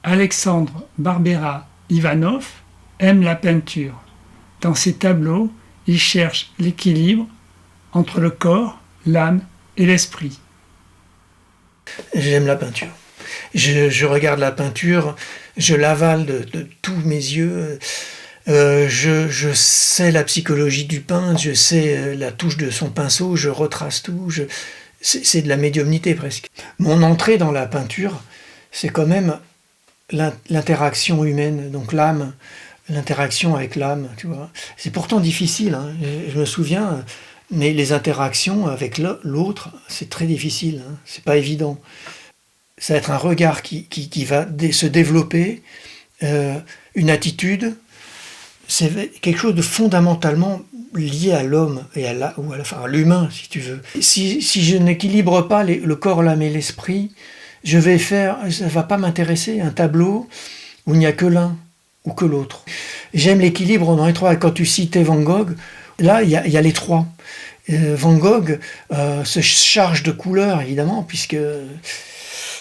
Alexandre Barbera Ivanov aime la peinture. Dans ses tableaux, il cherche l'équilibre entre le corps, l'âme et l'esprit. J'aime la peinture. Je regarde la peinture, je l'avale de tous mes yeux. Je sais la psychologie du peintre, je sais la touche de son pinceau, je retrace tout. C'est de la médiumnité presque. Mon entrée dans la peinture, c'est quand même l'interaction humaine, donc l'âme, l'interaction avec l'âme, tu vois. C'est pourtant difficile, hein. Je me souviens, mais les interactions avec l'autre, c'est très difficile, hein. C'est pas évident. Ça va être un regard qui va se développer, une attitude, c'est quelque chose de fondamentalement lié à l'homme et à l'humain, si tu veux. Si je n'équilibre pas le corps, l'âme et l'esprit, ça va pas m'intéresser, un tableau où il n'y a que l'un ou que l'autre. J'aime l'équilibre dans les trois. Et quand tu citais Van Gogh, là, il y a les trois. Van Gogh se charge de couleurs, évidemment, puisque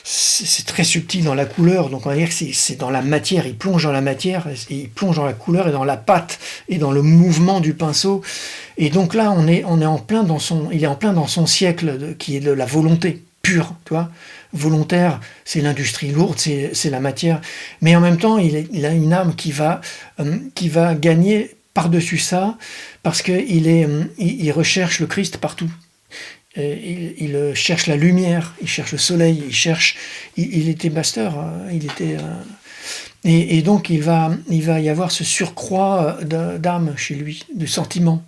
c'est très subtil dans la couleur, donc on va dire que c'est dans la matière, il plonge dans la matière, il plonge dans la couleur et dans la pâte et dans le mouvement du pinceau. Et donc là, il est en plein dans son siècle qui est de la volonté pure, tu vois. Volontaire, c'est l'industrie lourde, c'est la matière. Mais en même temps, il a une âme qui va gagner par-dessus ça, parce qu'il recherche le Christ partout. Il cherche la lumière, il cherche le soleil, il était master, et donc il va y avoir ce surcroît d'âme chez lui, de sentiments.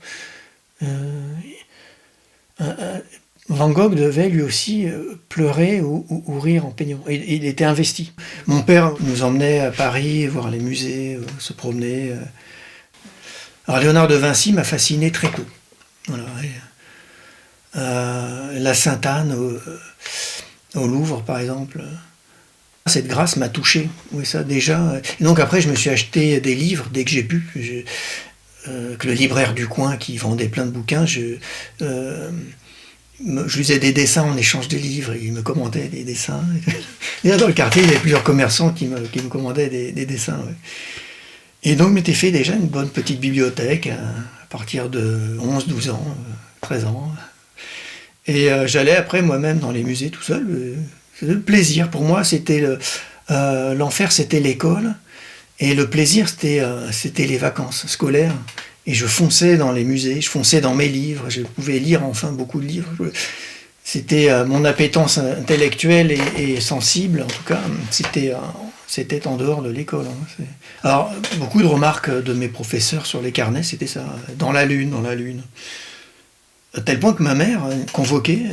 Van Gogh devait lui aussi pleurer ou rire en peignant. Il était investi. Mon père nous emmenait à Paris voir les musées, se promener. Alors Léonard de Vinci m'a fasciné très tôt. Voilà. La Sainte-Anne au Louvre, par exemple. Cette grâce m'a touché. Oui, ça déjà. Et donc après, je me suis acheté des livres dès que j'ai pu. Que le libraire du coin qui vendait plein de bouquins, je lisais des dessins en échange des livres. Il me commandait des dessins. Et là, dans le quartier, il y avait plusieurs commerçants qui me commandaient des dessins. Ouais. Et donc, je m'étais fait déjà une bonne petite bibliothèque à partir de 11, 12 ans, 13 ans. Et j'allais après moi-même dans les musées tout seul. C'était le plaisir. Pour moi, c'était l'enfer, c'était l'école. Et le plaisir, c'était les vacances scolaires. Et je fonçais dans les musées, je fonçais dans mes livres. Je pouvais lire enfin beaucoup de livres. C'était mon appétence intellectuelle et sensible, en tout cas. C'était en dehors de l'école. Hein. Alors, beaucoup de remarques de mes professeurs sur les carnets, c'était ça. Dans la lune, dans la lune. À tel point que ma mère, convoquée,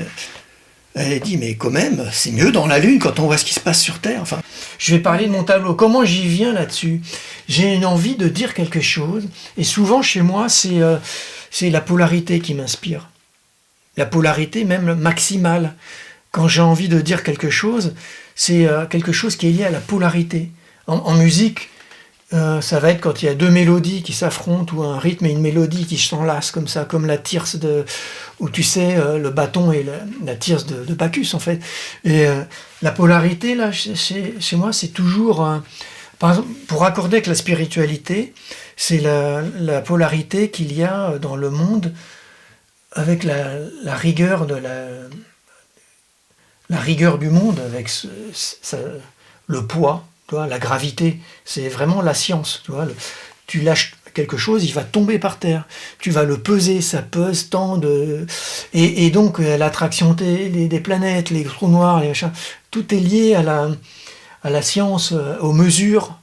elle a dit « Mais quand même, c'est mieux dans la Lune quand on voit ce qui se passe sur Terre. » Enfin, je vais parler de mon tableau. Comment j'y viens là-dessus ? J'ai une envie de dire quelque chose. Et souvent, chez moi, c'est la polarité qui m'inspire. La polarité, même maximale. Quand j'ai envie de dire quelque chose, c'est quelque chose qui est lié à la polarité. En musique, ça va être quand il y a deux mélodies qui s'affrontent ou un rythme et une mélodie qui s'enlacent comme ça, comme la tierce où tu sais le bâton et la tierce de Bacchus en fait. Et la polarité là chez moi c'est toujours par exemple, pour accorder avec la spiritualité, c'est la polarité qu'il y a dans le monde avec la rigueur la rigueur du monde avec le poids. Tu vois, la gravité, c'est vraiment la science. Tu lâches quelque chose, il va tomber par terre. Tu vas le peser, ça pèse tant de... Et donc, l'attraction des planètes, les trous noirs, les machins, tout est lié à la science, aux mesures.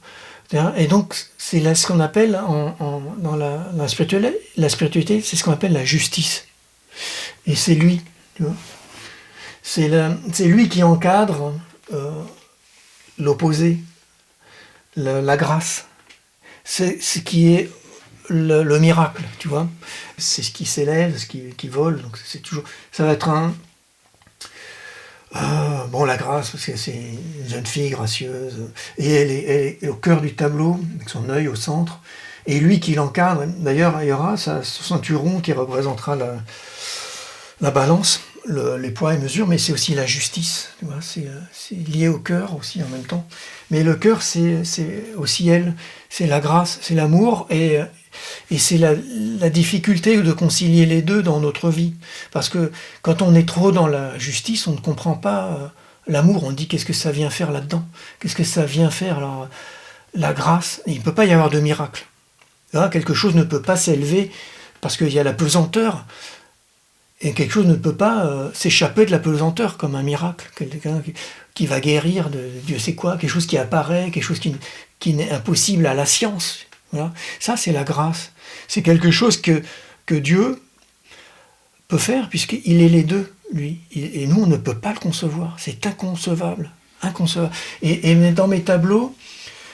Et donc, c'est là ce qu'on appelle, dans la spiritualité, c'est ce qu'on appelle la justice. Et c'est lui, tu vois. C'est lui qui encadre l'opposé. La grâce, c'est ce qui est le miracle, tu vois. C'est ce qui s'élève, ce qui vole. Donc c'est toujours, ça va être la grâce, parce que c'est une jeune fille gracieuse, et elle est au cœur du tableau, avec son œil au centre, et lui qui l'encadre. D'ailleurs, il y aura son ceinturon qui représentera la balance, les poids et mesures, mais c'est aussi la justice. Tu vois, c'est lié au cœur aussi en même temps. Mais le cœur, c'est aussi elle, c'est la grâce, c'est l'amour, et c'est la difficulté de concilier les deux dans notre vie. Parce que quand on est trop dans la justice, on ne comprend pas l'amour. On dit qu'est-ce que ça vient faire là-dedans? Qu'est-ce que ça vient faire? Alors, la grâce, il ne peut pas y avoir de miracle. Là, quelque chose ne peut pas s'élever parce qu'il y a la pesanteur. Et quelque chose ne peut pas s'échapper de la pesanteur comme un miracle. Quelqu'un qui va guérir de Dieu sait quoi, quelque chose qui apparaît, quelque chose qui n'est impossible à la science. Voilà. Ça, c'est la grâce. C'est quelque chose que Dieu peut faire puisqu'il est les deux, lui. Et nous, on ne peut pas le concevoir. C'est inconcevable. Inconcevable. Et dans mes tableaux,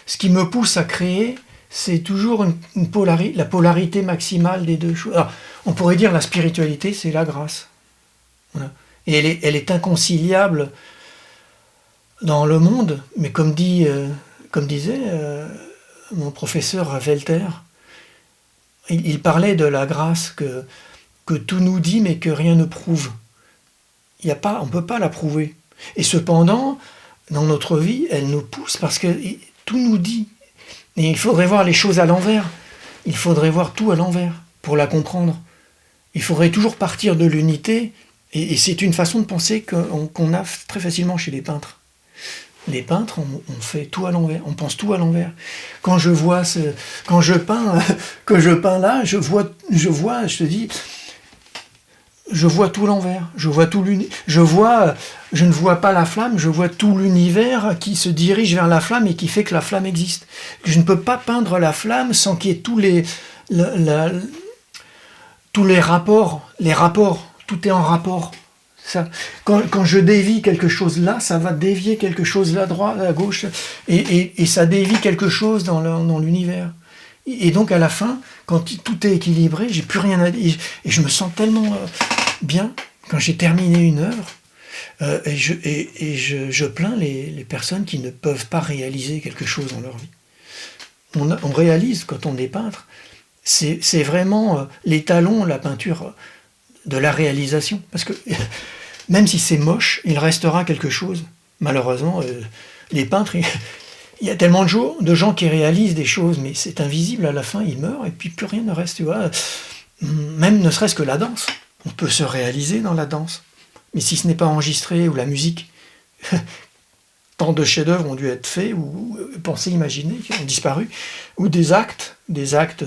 ce qui me pousse à créer, c'est toujours la polarité maximale des deux choses. Alors, on pourrait dire la spiritualité, c'est la grâce. Voilà. Et elle est inconciliable dans le monde, mais comme disait mon professeur Velter, il parlait de la grâce que tout nous dit, mais que rien ne prouve. On ne peut pas la prouver. Et cependant, dans notre vie, elle nous pousse parce que tout nous dit. Et il faudrait voir les choses à l'envers. Il faudrait voir tout à l'envers pour la comprendre. Il faudrait toujours partir de l'unité. Et c'est une façon de penser qu'on a très facilement chez les peintres. Les peintres, on fait tout à l'envers. On pense tout à l'envers. Quand je peins là, je vois tout l'envers, je ne vois pas la flamme, je vois tout l'univers qui se dirige vers la flamme et qui fait que la flamme existe. Je ne peux pas peindre la flamme sans qu'il y ait tous les rapports, tout est en rapport. Ça, quand je dévie quelque chose là, ça va dévier quelque chose là, à droite, à gauche, et ça dévie quelque chose dans l'univers. Et donc à la fin, quand tout est équilibré, j'ai plus rien à dire, et je me sens tellement bien quand j'ai terminé une œuvre, et je plains les personnes qui ne peuvent pas réaliser quelque chose dans leur vie. On réalise quand on est peintre, c'est vraiment l'étalon, la peinture de la réalisation, parce que même si c'est moche, il restera quelque chose. Malheureusement, les peintres, il y a tellement de gens qui réalisent des choses, mais c'est invisible, à la fin, ils meurent, et puis plus rien ne reste. Tu vois. Même ne serait-ce que la danse. On peut se réaliser dans la danse. Mais si ce n'est pas enregistré, ou la musique, tant de chefs-d'œuvre ont dû être faits, ou pensés, imaginés, qui ont disparu, ou des actes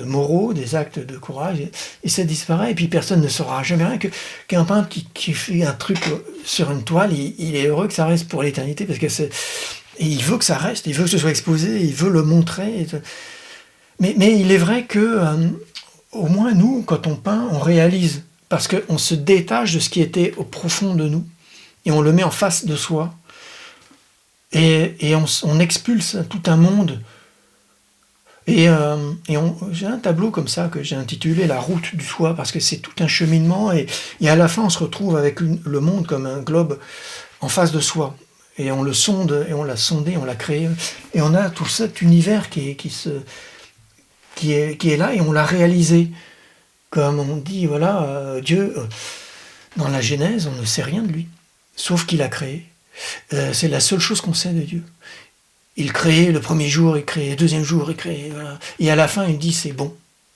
moraux, des actes de courage, et ça disparaît, et puis personne ne saura jamais rien, qu'un peintre qui fait un truc sur une toile, il est heureux que ça reste pour l'éternité, parce que et il veut que ça reste, il veut que ce soit exposé, il veut le montrer. Mais il est vrai que, au moins nous, quand on peint, on réalise, parce qu'on se détache de ce qui était au profond de nous, et on le met en face de soi, et on expulse tout un monde. Et j'ai un tableau comme ça que j'ai intitulé La route du soi, parce que c'est tout un cheminement, et à la fin on se retrouve avec le monde comme un globe en face de soi. Et on le sonde, et on l'a sondé, on l'a créé, et on a tout cet univers qui est là, et on l'a réalisé. Comme on dit, voilà, Dieu, dans la Genèse, on ne sait rien de lui, sauf qu'il a créé. C'est la seule chose qu'on sait de Dieu. Il crée le premier jour, il crée le deuxième jour, il crée, voilà. Et à la fin, il dit c'est bon.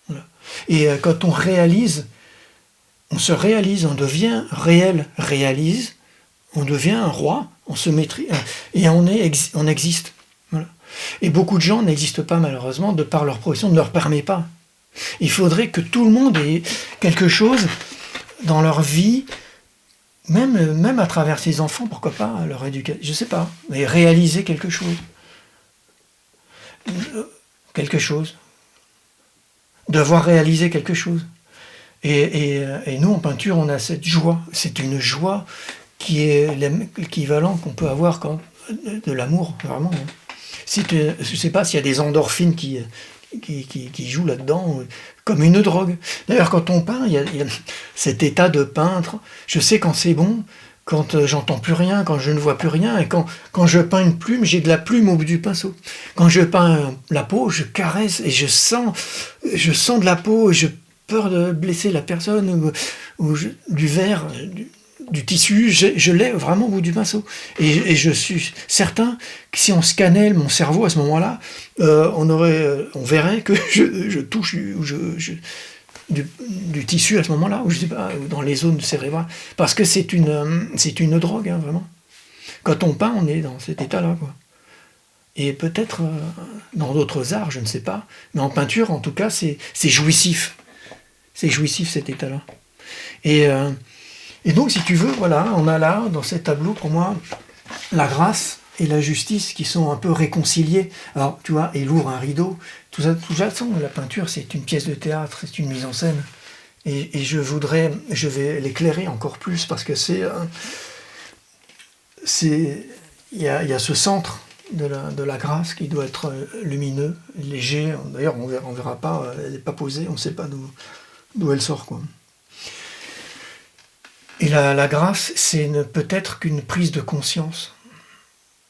Voilà. Et quand on réalise, on se réalise, on devient réalise, on devient un roi, on se maîtrise, et on existe. Voilà. Et beaucoup de gens n'existent pas malheureusement, de par leur profession, ne leur permet pas. Il faudrait que tout le monde ait quelque chose dans leur vie, même à travers ses enfants, pourquoi pas, leur éducation, je sais pas, mais réaliser quelque chose. Devoir réaliser quelque chose. Et nous, en peinture, on a cette joie. C'est une joie qui est l'équivalent qu'on peut avoir de l'amour, vraiment. Je ne sais pas s'il y a des endorphines qui jouent là-dedans, comme une drogue. D'ailleurs, quand on peint, il y a cet état de peintre. Je sais quand c'est bon, quand j'entends plus rien, quand je ne vois plus rien, et quand je peins une plume, j'ai de la plume au bout du pinceau. Quand je peins la peau, je caresse et je sens de la peau, et j'ai peur de blesser la personne, ou du verre, du tissu, je l'ai vraiment au bout du pinceau. Et je suis certain que si on scannait mon cerveau à ce moment-là, on verrait que je touche du tissu à ce moment-là, ou je sais pas, dans les zones cérébrales. Parce que c'est une drogue, hein, vraiment. Quand on peint, on est dans cet état-là, quoi. Et peut-être dans d'autres arts, je ne sais pas. Mais en peinture, en tout cas, c'est jouissif. C'est jouissif, cet état-là. Et donc, si tu veux, voilà, on a là, dans ces tableaux, pour moi, la grâce et la justice qui sont un peu réconciliés. Alors, tu vois, il ouvre un rideau. Tout ça, la peinture, c'est une pièce de théâtre, c'est une mise en scène. Et je vais l'éclairer encore plus, parce que il y a ce centre de la grâce qui doit être lumineux, léger. D'ailleurs, on verra pas, elle n'est pas posée, on ne sait pas d'où elle sort, quoi. Et la grâce, c'est peut-être qu'une prise de conscience.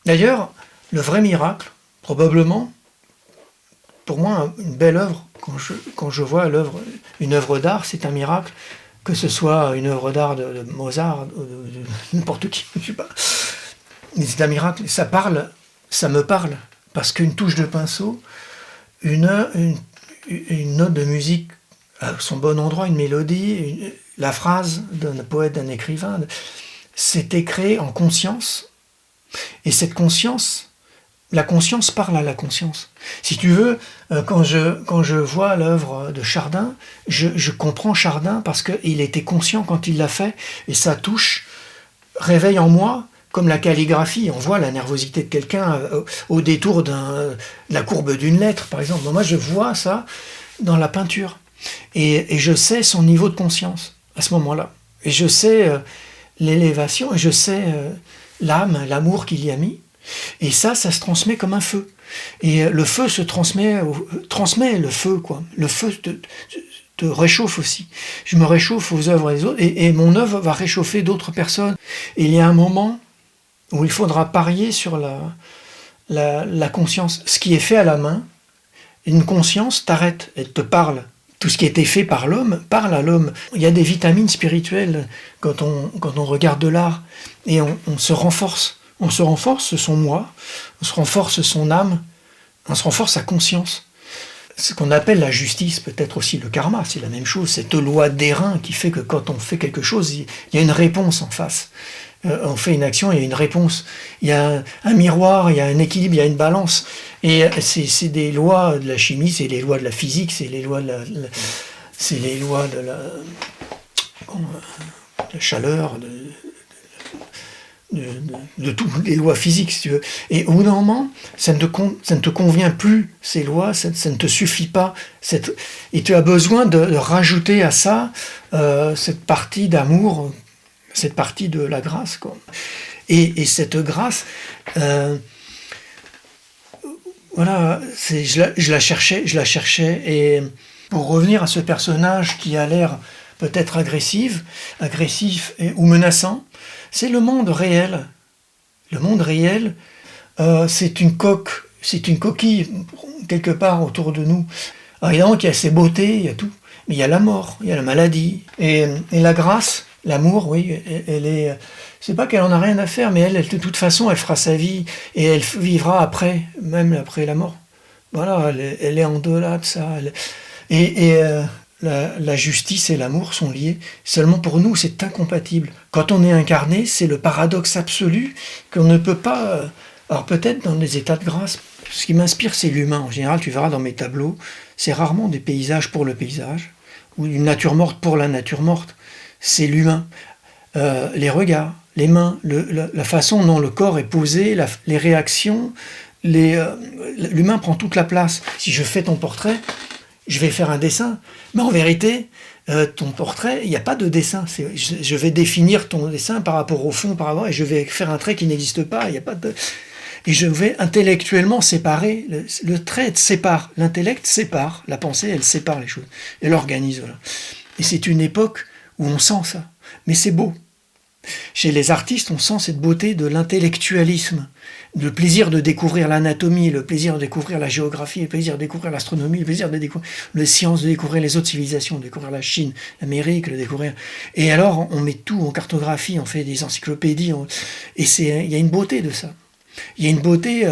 D'ailleurs, le vrai miracle, probablement, pour moi, une belle œuvre, quand je vois une œuvre d'art, c'est un miracle, que ce soit une œuvre d'art de Mozart, de n'importe qui, je sais pas. Mais c'est un miracle, ça me parle, parce qu'une touche de pinceau, une note de musique à son bon endroit, une mélodie, la phrase d'un poète, d'un écrivain, c'était créé en conscience. Et cette conscience, la conscience parle à la conscience. Si tu veux, quand je vois l'œuvre de Chardin, je comprends Chardin parce qu'il était conscient quand il l'a fait, et sa touche réveille en moi, comme la calligraphie, on voit la nervosité de quelqu'un au détour de la courbe d'une lettre, par exemple. Moi, je vois ça dans la peinture. Et je sais son niveau de conscience à ce moment-là. Et je sais l'élévation, et je sais l'âme, l'amour qu'il y a mis. Et ça se transmet comme un feu. Et le feu se transmet le feu, quoi. Le feu te réchauffe aussi. Je me réchauffe aux œuvres des autres, et mon œuvre va réchauffer d'autres personnes. Et il y a un moment où il faudra parier sur la conscience. Ce qui est fait à la main, une conscience t'arrête, elle te parle. Tout ce qui a été fait par l'homme parle à l'homme. Il y a des vitamines spirituelles quand on regarde de l'art, et on se renforce. On se renforce son moi, on se renforce son âme, on se renforce sa conscience. Ce qu'on appelle la justice, peut-être aussi le karma, c'est la même chose, cette loi d'airain qui fait que quand on fait quelque chose, il y a une réponse en face. On fait une action, il y a une réponse. Il y a un miroir, il y a un équilibre, il y a une balance. Et c'est des lois de la chimie, c'est les lois de la physique, c'est les lois de la chaleur, de toutes les lois physiques, si tu veux. Et au bout d'un moment, ça ne te convient plus, ces lois, ça ne te suffit pas. Et tu as besoin de rajouter à ça cette partie d'amour, cette partie de la grâce, quoi. Et cette grâce, voilà, je la cherchais. Et pour revenir à ce personnage qui a l'air peut-être agressif ou menaçant, c'est le monde réel. Le monde réel, c'est une coquille quelque part autour de nous. Alors évidemment qu'il y a ses beautés, il y a tout, mais il y a la mort, il y a la maladie. Et la grâce, l'amour, oui, elle est... C'est pas qu'elle en a rien à faire, mais elle, de toute façon, elle fera sa vie, et elle vivra après, même après la mort. Voilà, elle est en delà de ça. La justice et l'amour sont liés. Seulement pour nous, c'est incompatible. Quand on est incarné, c'est le paradoxe absolu qu'on ne peut pas... Alors peut-être dans des états de grâce, ce qui m'inspire, c'est l'humain. En général, tu verras dans mes tableaux, c'est rarement des paysages pour le paysage, ou une nature morte pour la nature morte. C'est l'humain. Les regards, les mains, la façon dont le corps est posé, les réactions, l'humain prend toute la place. Si je fais ton portrait, je vais faire un dessin, mais en vérité, ton portrait, il n'y a pas de dessin. Je vais définir ton dessin par rapport au fond, et je vais faire un trait qui n'existe pas. Il n'y a pas de... Et je vais intellectuellement séparer. Le trait sépare, l'intellect sépare, la pensée, elle sépare les choses. Elle organise, voilà. Et c'est une époque où on sent ça. Mais c'est beau. Chez les artistes, on sent cette beauté de l'intellectualisme, le plaisir de découvrir l'anatomie, le plaisir de découvrir la géographie, le plaisir de découvrir l'astronomie, le plaisir de découvrir les sciences, de découvrir les autres civilisations, de découvrir la Chine, l'Amérique, de découvrir... Et alors, on met tout en cartographie, on fait des encyclopédies, et il y a une beauté de ça. Il y a une beauté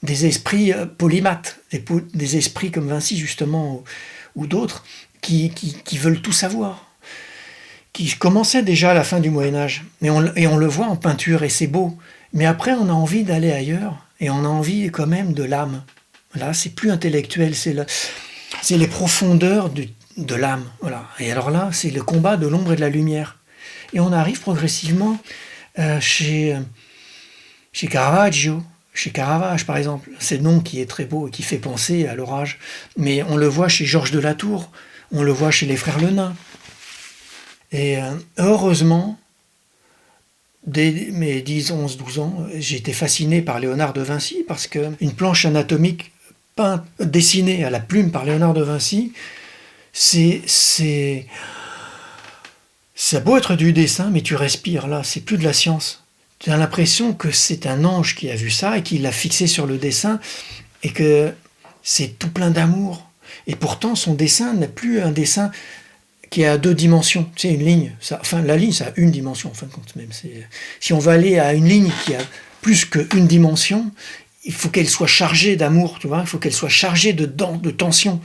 des esprits polymathes, des esprits comme Vinci, justement, ou d'autres, qui veulent tout savoir, qui commençait déjà à la fin du Moyen-Âge. Et on le voit en peinture, et c'est beau. Mais après, on a envie d'aller ailleurs, et on a envie quand même de l'âme. Là, c'est plus intellectuel, c'est les profondeurs de l'âme. Voilà. Et alors là, c'est le combat de l'ombre et de la lumière. Et on arrive progressivement chez Caravaggio, chez Caravage par exemple. C'est le nom qui est très beau et qui fait penser à l'orage. Mais on le voit chez Georges de la Tour, on le voit chez les frères Lenain. Et heureusement, dès mes 10, 11, 12 ans, j'ai été fasciné par Léonard de Vinci, parce qu'une planche anatomique dessinée à la plume par Léonard de Vinci, ça a beau être du dessin, mais tu respires là, c'est plus de la science. Tu as l'impression que c'est un ange qui a vu ça et qui l'a fixé sur le dessin, et que c'est tout plein d'amour. Et pourtant, son dessin n'est plus un dessin qui a 2 dimensions, tu sais, une ligne. La ligne, ça a une dimension, en fin de compte. Même. Si on veut aller à une ligne qui a plus qu'une dimension, il faut qu'elle soit chargée d'amour, tu vois, il faut qu'elle soit chargée de tension.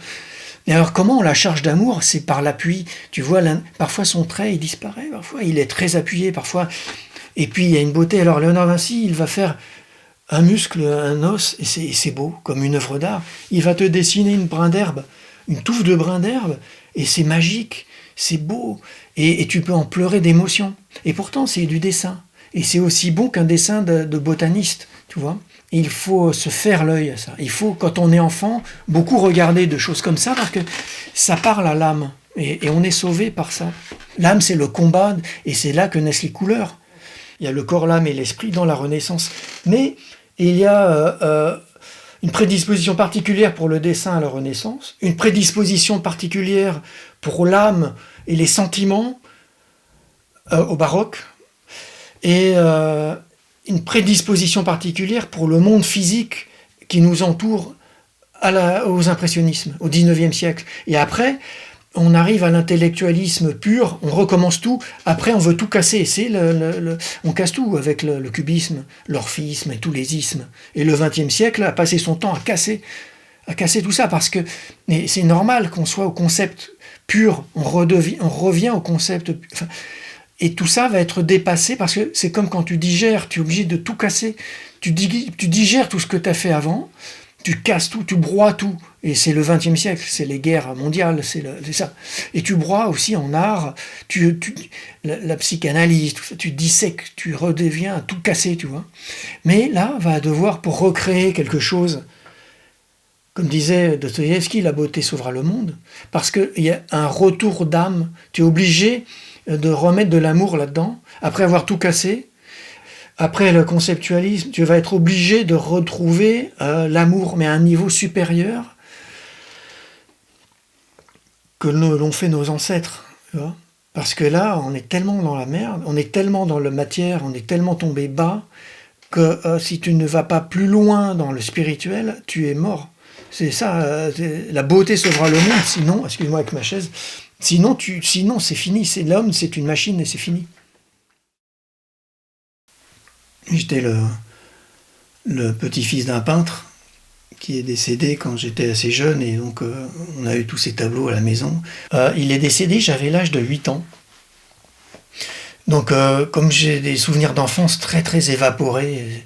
Et alors, comment on la charge d'amour? C'est par l'appui. Tu vois, parfois son trait, il disparaît, parfois il est très appuyé, parfois... Et puis, il y a une beauté. Alors, Léonard Vinci, il va faire un muscle, un os, et c'est beau, comme une œuvre d'art. Il va te dessiner une brin d'herbe, une touffe de brin d'herbe, et c'est magique. C'est beau, et tu peux en pleurer d'émotion. Et pourtant, c'est du dessin. Et c'est aussi bon qu'un dessin de botaniste, tu vois. Et il faut se faire l'œil à ça. Il faut, quand on est enfant, beaucoup regarder de choses comme ça, parce que ça parle à l'âme. Et on est sauvé par ça. L'âme, c'est le combat, et c'est là que naissent les couleurs. Il y a le corps, l'âme et l'esprit dans la Renaissance. Mais il y a... une prédisposition particulière pour le dessin à la Renaissance, une prédisposition particulière pour l'âme et les sentiments au baroque, et une prédisposition particulière pour le monde physique qui nous entoure aux impressionnismes, au XIXe siècle. Et après, on arrive à l'intellectualisme pur, on recommence tout, après on veut tout casser, on casse tout avec le cubisme, l'orphisme et tous les ismes. Et le XXe siècle a passé son temps à casser tout ça, parce que c'est normal qu'on soit au concept pur, on revient au concept... Et tout ça va être dépassé, parce que c'est comme quand tu digères, tu es obligé de tout casser. Tu digères tout ce que tu as fait avant, tu casses tout, tu broies tout. Et c'est le XXe siècle, c'est les guerres mondiales, c'est ça. Et tu broies aussi en art, la psychanalyse, tout ça, tu dissèques, tu redeviens à tout casser, tu vois. Mais là, va devoir, pour recréer quelque chose, comme disait Dostoïevski, la beauté sauvera le monde, parce qu'il y a un retour d'âme, tu es obligé de remettre de l'amour là-dedans, après avoir tout cassé. Après le conceptualisme, tu vas être obligé de retrouver l'amour, mais à un niveau supérieur que l'ont fait nos ancêtres. Tu vois, parce que là, on est tellement dans la merde, on est tellement dans la matière, on est tellement tombé bas, que si tu ne vas pas plus loin dans le spirituel, tu es mort. C'est ça, la beauté sauvera le monde, sinon, excuse-moi avec ma chaise, sinon c'est fini, c'est l'homme, c'est une machine et c'est fini. J'étais le petit-fils d'un peintre qui est décédé quand j'étais assez jeune, et donc on a eu tous ces tableaux à la maison. Il est décédé, j'avais l'âge de 8 ans. Donc comme j'ai des souvenirs d'enfance très très évaporés,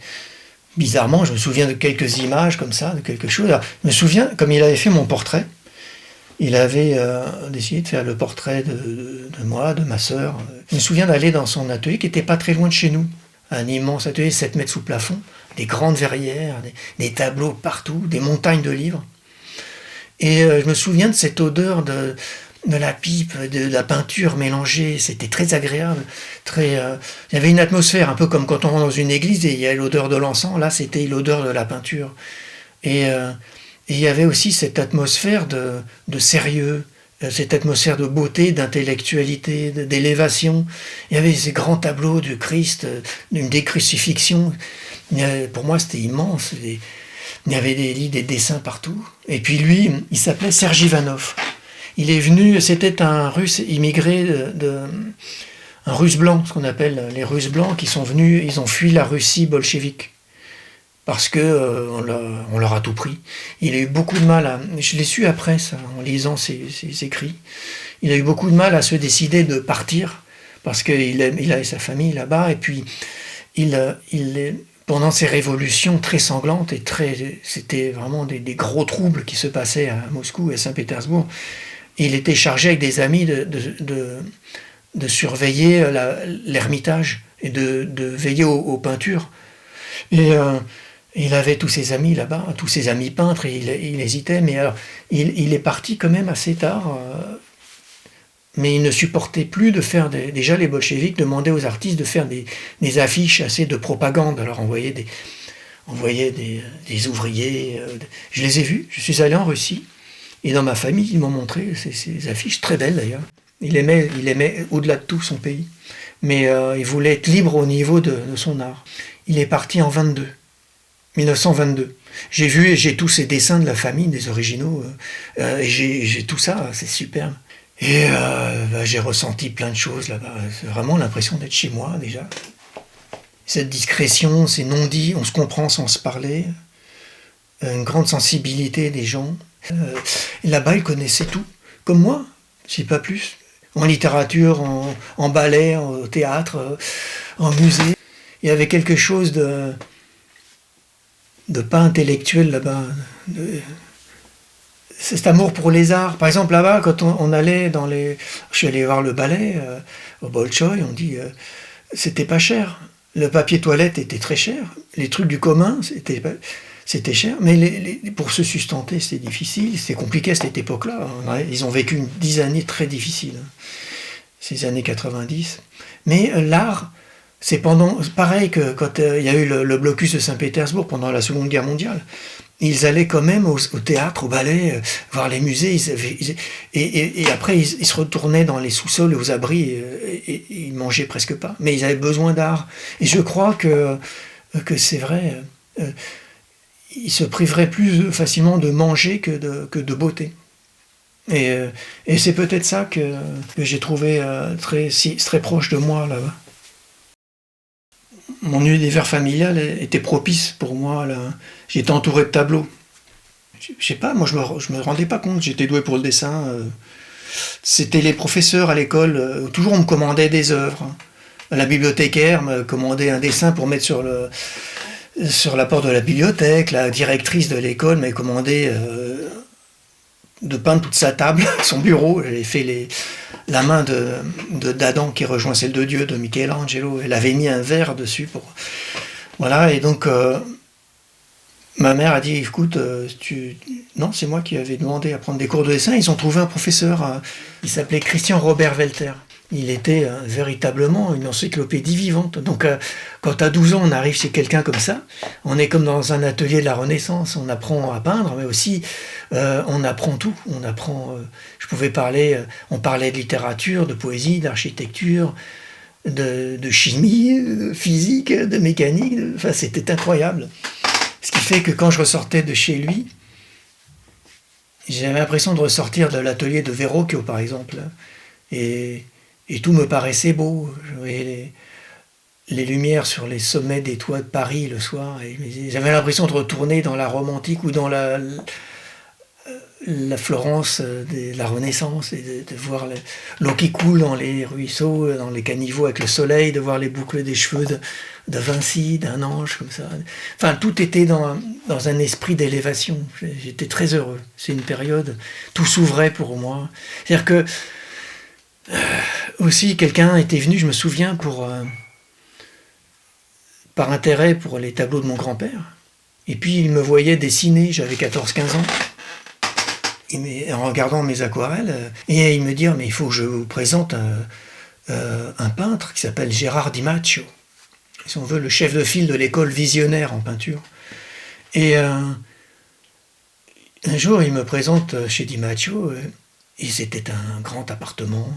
bizarrement je me souviens de quelques images comme ça, de quelque chose. Alors, je me souviens, comme il avait fait mon portrait, il avait décidé de faire le portrait de moi, de ma sœur. Je me souviens d'aller dans son atelier qui n'était pas très loin de chez nous. Un immense atelier, 7 mètres sous plafond, des grandes verrières, des tableaux partout, des montagnes de livres. Et je me souviens de cette odeur de la pipe, de la peinture mélangée, c'était très agréable. Il y avait une atmosphère, un peu comme quand on rentre dans une église et il y a l'odeur de l'encens, là c'était l'odeur de la peinture. Et il y avait aussi cette atmosphère de sérieux, cette atmosphère de beauté, d'intellectualité, d'élévation. Il y avait ces grands tableaux du Christ, d'une décrucifixion. Pour moi, c'était immense. Il y avait des dessins partout. Et puis lui, il s'appelait Serge Ivanov. Il est venu, c'était un Russe immigré, un Russe blanc, ce qu'on appelle les Russes blancs, qui sont venus, ils ont fui la Russie bolchevique. Parce que on leur a tout pris. Il a eu beaucoup de mal je l'ai su après ça, en lisant ses écrits. Il a eu beaucoup de mal à se décider de partir, parce qu'il avait sa famille là-bas, et puis pendant ces révolutions très sanglantes, c'était vraiment des gros troubles qui se passaient à Moscou et à Saint-Pétersbourg, il était chargé avec des amis de surveiller l'Ermitage et de veiller aux peintures. Et il avait tous ses amis là-bas, tous ses amis peintres, et il hésitait, mais alors il est parti quand même assez tard, mais il ne supportait plus de faire déjà les bolcheviks demandaient aux artistes de faire des affiches assez de propagande, alors envoyaient des ouvriers, je les ai vus, je suis allé en Russie, et dans ma famille, ils m'ont montré ces affiches, très belles d'ailleurs. Il aimait au-delà de tout son pays, mais il voulait être libre au niveau de son art. Il est parti en 1922. J'ai tous ces dessins de la famille, des originaux, et j'ai tout ça, c'est superbe. Et j'ai ressenti plein de choses là-bas. C'est vraiment l'impression d'être chez moi déjà. Cette discrétion, ces non-dits, on se comprend sans se parler, une grande sensibilité des gens. Là-bas, ils connaissaient tout, comme moi, si pas plus. En littérature, en ballet, au théâtre, en musée. Il y avait quelque chose de pas intellectuel là-bas. Cet amour pour les arts. Par exemple, là-bas, quand on allait je suis allé voir le ballet au Bolchoï, on dit c'était pas cher. Le papier toilette était très cher. Les trucs du commun, c'était cher. Mais pour se sustenter, c'était difficile. C'était compliqué à cette époque-là. Ils ont vécu 10 années très difficiles. Ces années 90. Mais l'art, c'est pareil que quand il y a eu le blocus de Saint-Pétersbourg pendant la Seconde Guerre mondiale. Ils allaient quand même au théâtre, au ballet, voir les musées. Et après, ils se retournaient dans les sous-sols et aux abris et ils mangeaient presque pas. Mais ils avaient besoin d'art. Et je crois que c'est vrai. Ils se priveraient plus facilement de manger que de beauté. Et c'est peut-être ça que j'ai trouvé très proche de moi là-bas. Mon univers familial était propice pour moi. J'étais entouré de tableaux. Je sais pas, moi je me rendais pas compte, j'étais doué pour le dessin. C'était les professeurs à l'école, toujours on me commandait des œuvres. La bibliothécaire me commandait un dessin pour mettre sur la porte de la bibliothèque. La directrice de l'école m'a commandé de peindre toute sa table, son bureau. J'avais fait la main d'Adam qui rejoint celle de Dieu, de Michelangelo. Elle avait mis un verre dessus. Voilà, et donc ma mère a dit, écoute, non, c'est moi qui avais demandé à prendre des cours de dessin. Ils ont trouvé un professeur, il s'appelait Christian Robert Welter. Il était véritablement une encyclopédie vivante. Donc quand à 12 ans on arrive chez quelqu'un comme ça, on est comme dans un atelier de la Renaissance. On apprend à peindre, mais aussi on apprend tout. On apprend. On parlait de littérature, de poésie, d'architecture, de chimie, de physique, de mécanique. Enfin, c'était incroyable. Ce qui fait que quand je ressortais de chez lui, j'avais l'impression de ressortir de l'atelier de Verrocchio, par exemple. Et tout me paraissait beau. Je voyais les lumières sur les sommets des toits de Paris le soir. Et j'avais l'impression de retourner dans la Rome antique ou dans la Florence de la Renaissance, et de voir l'eau qui coule dans les ruisseaux, dans les caniveaux avec le soleil, de voir les boucles des cheveux de Vinci, d'un ange, comme ça. Enfin, tout était dans un esprit d'élévation. J'étais très heureux. C'est une période, tout s'ouvrait pour moi. C'est-à-dire que aussi, quelqu'un était venu, je me souviens, par intérêt pour les tableaux de mon grand-père. Et puis, il me voyait dessiner, j'avais 14-15 ans. En regardant mes aquarelles, et il me dit, mais il faut que je vous présente un peintre qui s'appelle Gérard Di Maccio, si on veut, le chef de file de l'école visionnaire en peinture. Et un jour, il me présente chez Di Maccio, Et c'était un grand appartement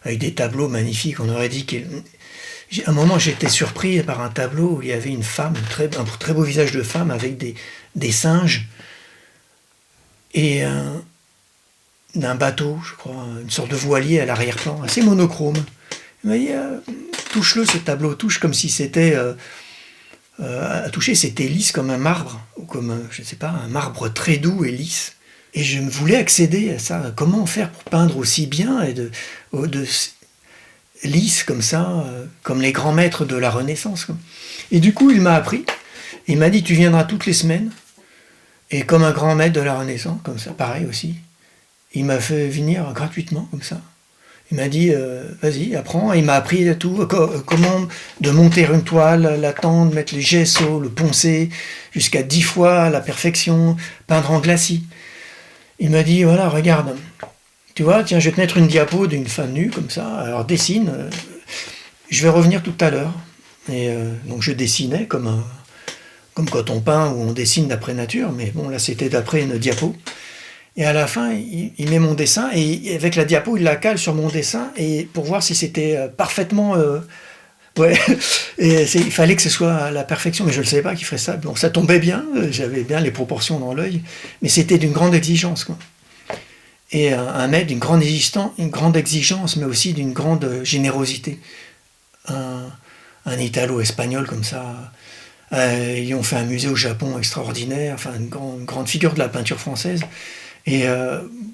avec des tableaux magnifiques. On aurait dit à un moment, j'étais surpris par un tableau où il y avait une femme, un très beau visage de femme avec des singes et un bateau, je crois, une sorte de voilier à l'arrière-plan, assez monochrome. Il m'a dit, touche-le ce tableau, touche comme si c'était... à toucher, c'était lisse comme un marbre, ou comme, je ne sais pas, un marbre très doux et lisse. Et je voulais accéder à ça. Comment faire pour peindre aussi bien et de lisse comme ça, comme les grands maîtres de la Renaissance. Et du coup, il m'a appris. Il m'a dit, tu viendras toutes les semaines. Et comme un grand maître de la Renaissance, comme ça, pareil aussi. Il m'a fait venir gratuitement, comme ça. Il m'a dit, vas-y, apprends. Et il m'a appris tout, comment de monter une toile, la tendre, mettre les gessos, le poncer, jusqu'à 10 fois à la perfection, peindre en glacis. Il m'a dit, voilà, regarde, tu vois, tiens, je vais te mettre une diapo d'une femme nue, comme ça, alors dessine, je vais revenir tout à l'heure. Et donc je dessinais comme quand on peint ou on dessine d'après nature, mais bon, là c'était d'après une diapo. Et à la fin, il met mon dessin, et avec la diapo, il la cale sur mon dessin, et pour voir si c'était parfaitement... ouais, et il fallait que ce soit à la perfection, mais je ne le savais pas qu'il ferait ça. Bon, ça tombait bien, j'avais bien les proportions dans l'œil, mais c'était d'une grande exigence, quoi. Et un maître d'une grande exigence, mais aussi d'une grande générosité. Un Italo-espagnol comme ça. Ils ont fait un musée au Japon extraordinaire, enfin une grande figure de la peinture française. Et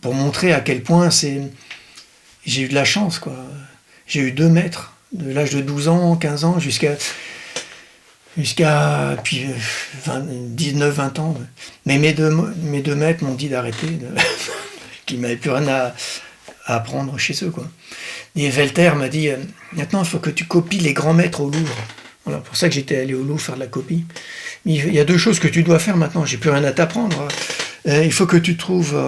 pour montrer à quel point j'ai eu de la chance, quoi. J'ai eu 2 maîtres, de l'âge de 12 ans, 15 ans, jusqu'à puis 19-20 ans. Mais mes deux maîtres m'ont dit d'arrêter, qu'ils n'avaient plus rien à apprendre chez eux, quoi. Et Velter m'a dit, maintenant il faut que tu copies les grands maîtres au Louvre. Voilà, pour ça que j'étais allé au Louvre faire de la copie. Mais il y a 2 choses que tu dois faire maintenant, j'ai plus rien à t'apprendre. Il faut que tu trouves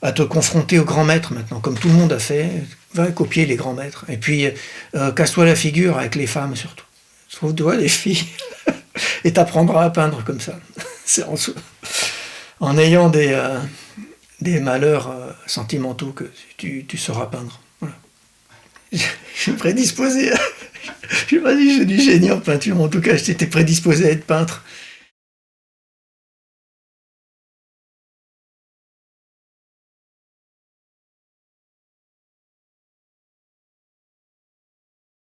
à te confronter aux grands maîtres maintenant, comme tout le monde a fait. Va copier les grands maîtres. Et puis, casse-toi la figure avec les femmes surtout. Trouve-toi des filles et t'apprendras à peindre comme ça. C'est en ayant des malheurs sentimentaux que tu sauras peindre. Voilà. Je suis prédisposé. Je ne sais pas si j'ai du génie en peinture, en tout cas, j'étais prédisposé à être peintre.